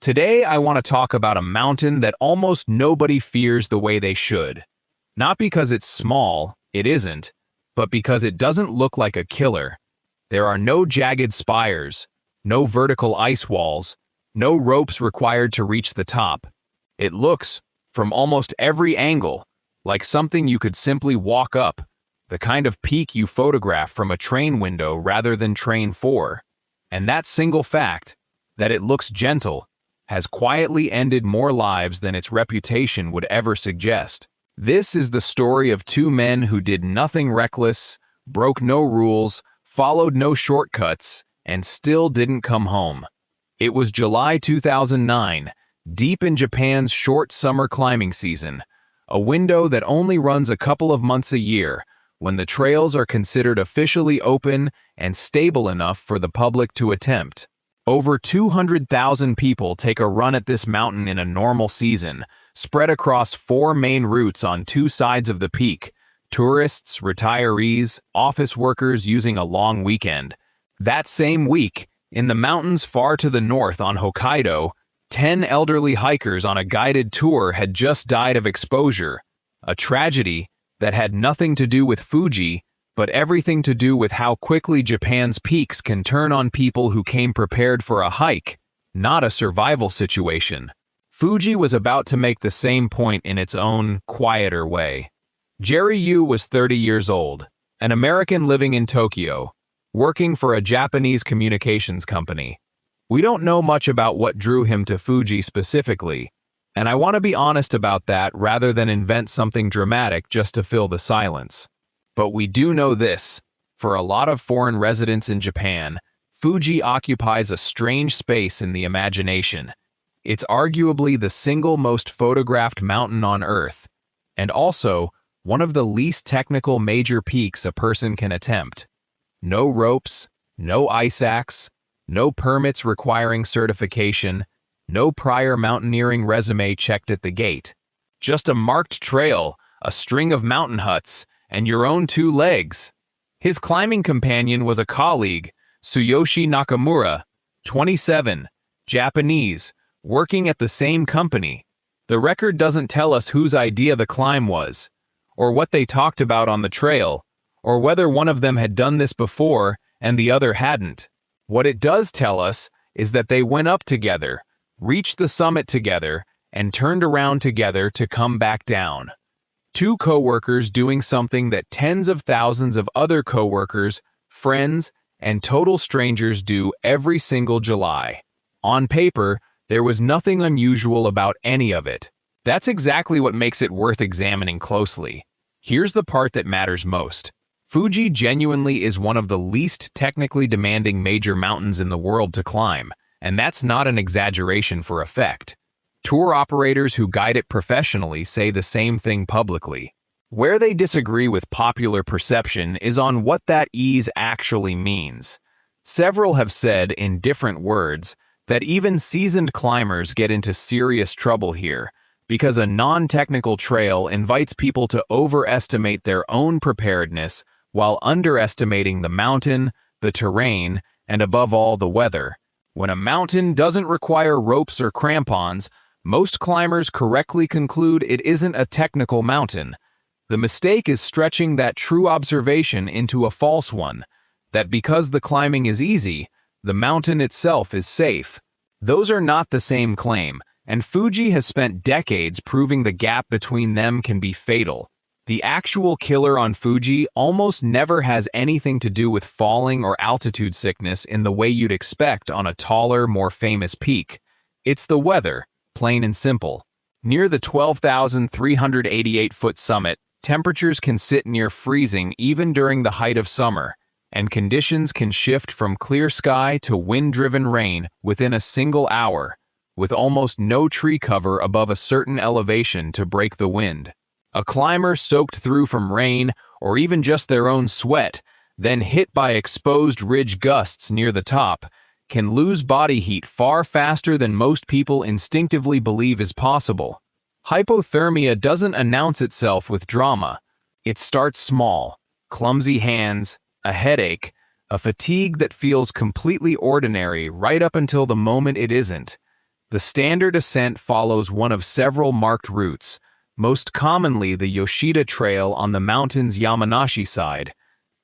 Today, I want to talk about a mountain that almost nobody fears the way they should. Not because it's small, it isn't, but because it doesn't look like a killer. There are no jagged spires, no vertical ice walls, no ropes required to reach the top. It looks, from almost every angle, like something you could simply walk up, the kind of peak you photograph from a train window rather than train 4. And that single fact, that it looks gentle, has quietly ended more lives than its reputation would ever suggest. This is the story of two men who did nothing reckless, broke no rules, followed no shortcuts, and still didn't come home. It was July 2009, deep in Japan's short summer climbing season, a window that only runs a couple of months a year, when the trails are considered officially open and stable enough for the public to attempt. Over 200,000 people take a run at this mountain in a normal season, spread across 4 main routes on 2 sides of the peak: tourists, retirees, office workers using a long weekend. That same week, in the mountains far to the north on Hokkaido, 10 elderly hikers on a guided tour had just died of exposure, a tragedy that had nothing to do with Fuji, but everything to do with how quickly Japan's peaks can turn on people who came prepared for a hike, not a survival situation. Fuji was about to make the same point in its own, quieter way. Jerry Yu was 30 years old, an American living in Tokyo, working for a Japanese communications company. We don't know much about what drew him to Fuji specifically, and I want to be honest about that rather than invent something dramatic just to fill the silence. But we do know this: for a lot of foreign residents in Japan, Fuji occupies a strange space in the imagination. It's arguably the single most photographed mountain on Earth, and also one of the least technical major peaks a person can attempt. No ropes, no ice axe, no permits requiring certification, no prior mountaineering resume checked at the gate. Just a marked trail, a string of mountain huts, and your own 2 legs. His climbing companion was a colleague, Tsuyoshi Nakamura, 27, Japanese, working at the same company. The record doesn't tell us whose idea the climb was, or what they talked about on the trail, or whether one of them had done this before and the other hadn't. What it does tell us is that they went up together, reached the summit together, and turned around together to come back down. 2 coworkers doing something that tens of thousands of other coworkers, friends, and total strangers do every single July. On paper, there was nothing unusual about any of it. That's exactly what makes it worth examining closely. Here's the part that matters most. Fuji genuinely is one of the least technically demanding major mountains in the world to climb, and that's not an exaggeration for effect. Tour operators who guide it professionally say the same thing publicly. Where they disagree with popular perception is on what that ease actually means. Several have said, in different words, that even seasoned climbers get into serious trouble here, because a non-technical trail invites people to overestimate their own preparedness while underestimating the mountain, the terrain, and above all, the weather. When a mountain doesn't require ropes or crampons, most climbers correctly conclude it isn't a technical mountain. The mistake is stretching that true observation into a false one, that because the climbing is easy, the mountain itself is safe. Those are not the same claim, and Fuji has spent decades proving the gap between them can be fatal. The actual killer on Fuji almost never has anything to do with falling or altitude sickness in the way you'd expect on a taller, more famous peak. It's the weather. Plain and simple. Near the 12,388-foot summit, temperatures can sit near freezing even during the height of summer, and conditions can shift from clear sky to wind-driven rain within a single hour, with almost no tree cover above a certain elevation to break the wind. A climber soaked through from rain, or even just their own sweat, then hit by exposed ridge gusts near the top, can lose body heat far faster than most people instinctively believe is possible. Hypothermia doesn't announce itself with drama. It starts small: clumsy hands, a headache, a fatigue that feels completely ordinary right up until the moment it isn't. The standard ascent follows one of several marked routes, most commonly the Yoshida Trail on the mountain's Yamanashi side,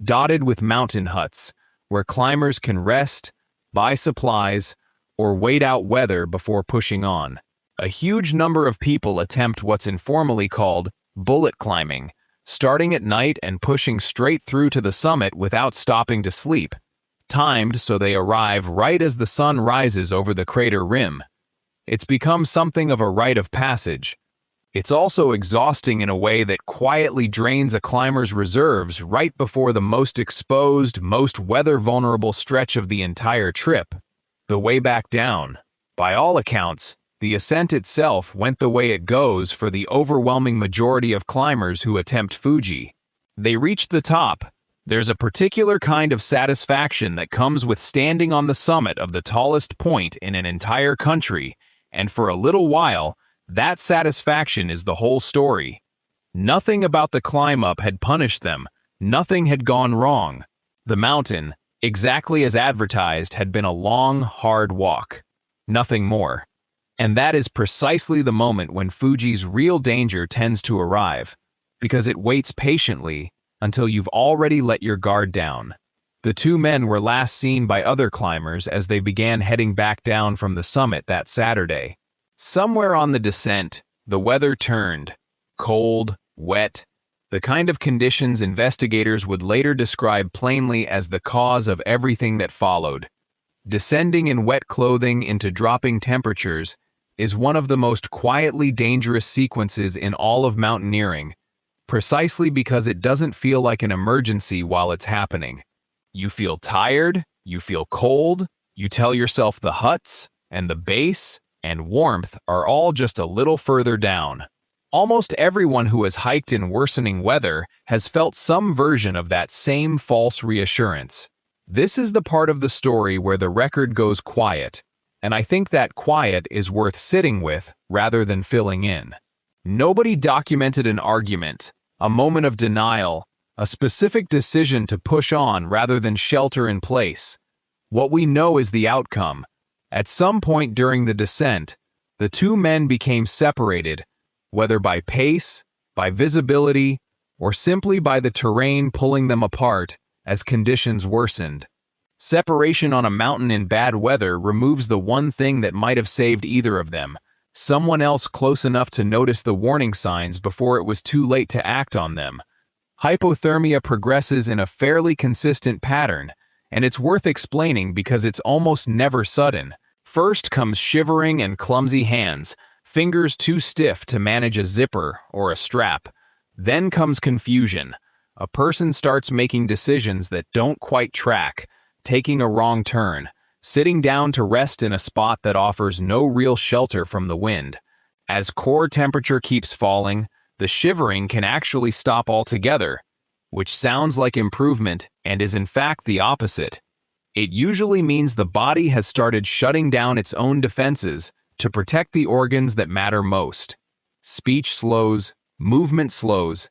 dotted with mountain huts, where climbers can rest, buy supplies, or wait out weather before pushing on. A huge number of people attempt what's informally called bullet climbing, starting at night and pushing straight through to the summit without stopping to sleep, timed so they arrive right as the sun rises over the crater rim. It's become something of a rite of passage. It's also exhausting in a way that quietly drains a climber's reserves right before the most exposed, most weather-vulnerable stretch of the entire trip. The way back down. By all accounts, the ascent itself went the way it goes for the overwhelming majority of climbers who attempt Fuji. They reach the top. There's a particular kind of satisfaction that comes with standing on the summit of the tallest point in an entire country, and for a little while, that satisfaction is the whole story. Nothing about the climb up had punished them. Nothing had gone wrong. The mountain, exactly as advertised, had been a long, hard walk. Nothing more. And that is precisely the moment when Fuji's real danger tends to arrive, because it waits patiently until you've already let your guard down. The two men were last seen by other climbers as they began heading back down from the summit that Saturday. Somewhere on the descent, the weather turned. Cold, wet, the kind of conditions investigators would later describe plainly as the cause of everything that followed. Descending in wet clothing into dropping temperatures is one of the most quietly dangerous sequences in all of mountaineering, precisely because it doesn't feel like an emergency while it's happening. You feel tired, you feel cold, you tell yourself the huts, and the base, and warmth are all just a little further down. Almost everyone who has hiked in worsening weather has felt some version of that same false reassurance. This is the part of the story where the record goes quiet, and I think that quiet is worth sitting with rather than filling in. Nobody documented an argument, a moment of denial, a specific decision to push on rather than shelter in place. What we know is the outcome. At some point during the descent, the two men became separated, whether by pace, by visibility, or simply by the terrain pulling them apart as conditions worsened. Separation on a mountain in bad weather removes the one thing that might have saved either of them, someone else close enough to notice the warning signs before it was too late to act on them. Hypothermia progresses in a fairly consistent pattern, and it's worth explaining because it's almost never sudden. First comes shivering and clumsy hands, fingers too stiff to manage a zipper or a strap. Then comes confusion. A person starts making decisions that don't quite track, taking a wrong turn, sitting down to rest in a spot that offers no real shelter from the wind. As core temperature keeps falling, the shivering can actually stop altogether, which sounds like improvement and is in fact the opposite. It usually means the body has started shutting down its own defenses to protect the organs that matter most. Speech slows, movement slows,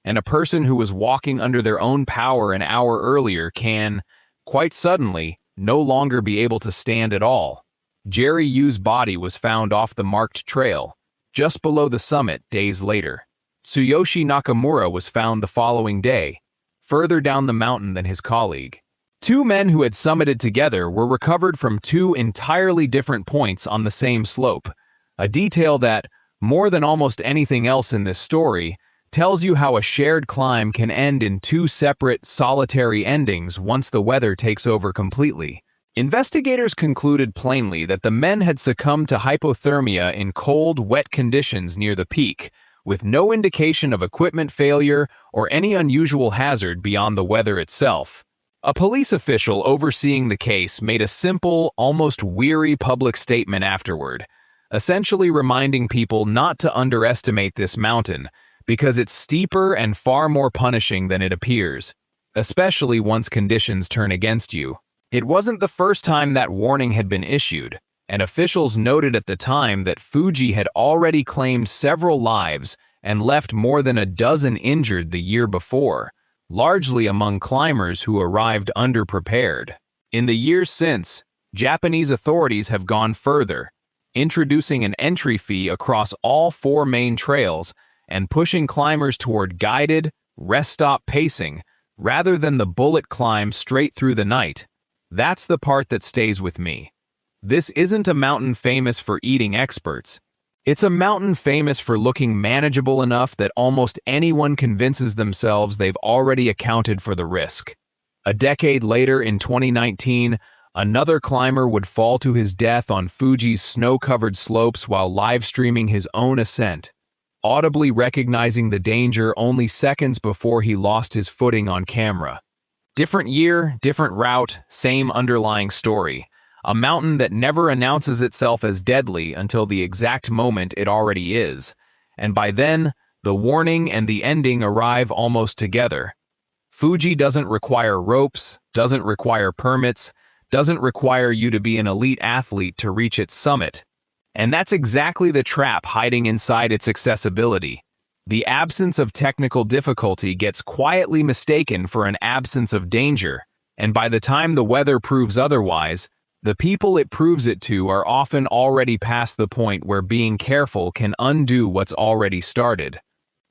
and a person who was walking under their own power an hour earlier can, quite suddenly, no longer be able to stand at all. Jerry Yu's body was found off the marked trail, just below the summit days later. Tsuyoshi Nakamura was found the following day, further down the mountain than his colleague. Two men who had summited together were recovered from two entirely different points on the same slope, a detail that, more than almost anything else in this story, tells you how a shared climb can end in two separate, solitary endings once the weather takes over completely. Investigators concluded plainly that the men had succumbed to hypothermia in cold, wet conditions near the peak, with no indication of equipment failure or any unusual hazard beyond the weather itself. A police official overseeing the case made a simple, almost weary public statement afterward, essentially reminding people not to underestimate this mountain, because it's steeper and far more punishing than it appears, especially once conditions turn against you. It wasn't the first time that warning had been issued, and officials noted at the time that Fuji had already claimed several lives and left more than a dozen injured the year before, largely among climbers who arrived underprepared. In the years since, Japanese authorities have gone further. introducing an entry fee across all 4 main trails and pushing climbers toward guided, rest-stop pacing rather than the bullet climb straight through the night. That's the part that stays with me. This isn't a mountain famous for eating experts. It's a mountain famous for looking manageable enough that almost anyone convinces themselves they've already accounted for the risk. A decade later, in 2019, another climber would fall to his death on Fuji's snow-covered slopes while live-streaming his own ascent, audibly recognizing the danger only seconds before he lost his footing on camera. Different year, different route, same underlying story. A mountain that never announces itself as deadly until the exact moment it already is. And by then, the warning and the ending arrive almost together. Fuji doesn't require ropes, doesn't require permits, doesn't require you to be an elite athlete to reach its summit. And that's exactly the trap hiding inside its accessibility. The absence of technical difficulty gets quietly mistaken for an absence of danger, and by the time the weather proves otherwise, the people it proves it to are often already past the point where being careful can undo what's already started.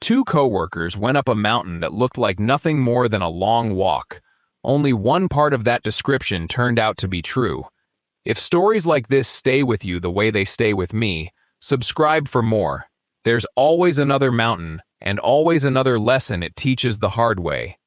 2 coworkers went up a mountain that looked like nothing more than a long walk. Only one part of that description turned out to be true. If stories like this stay with you the way they stay with me, subscribe for more. There's always another mountain, and always another lesson it teaches the hard way.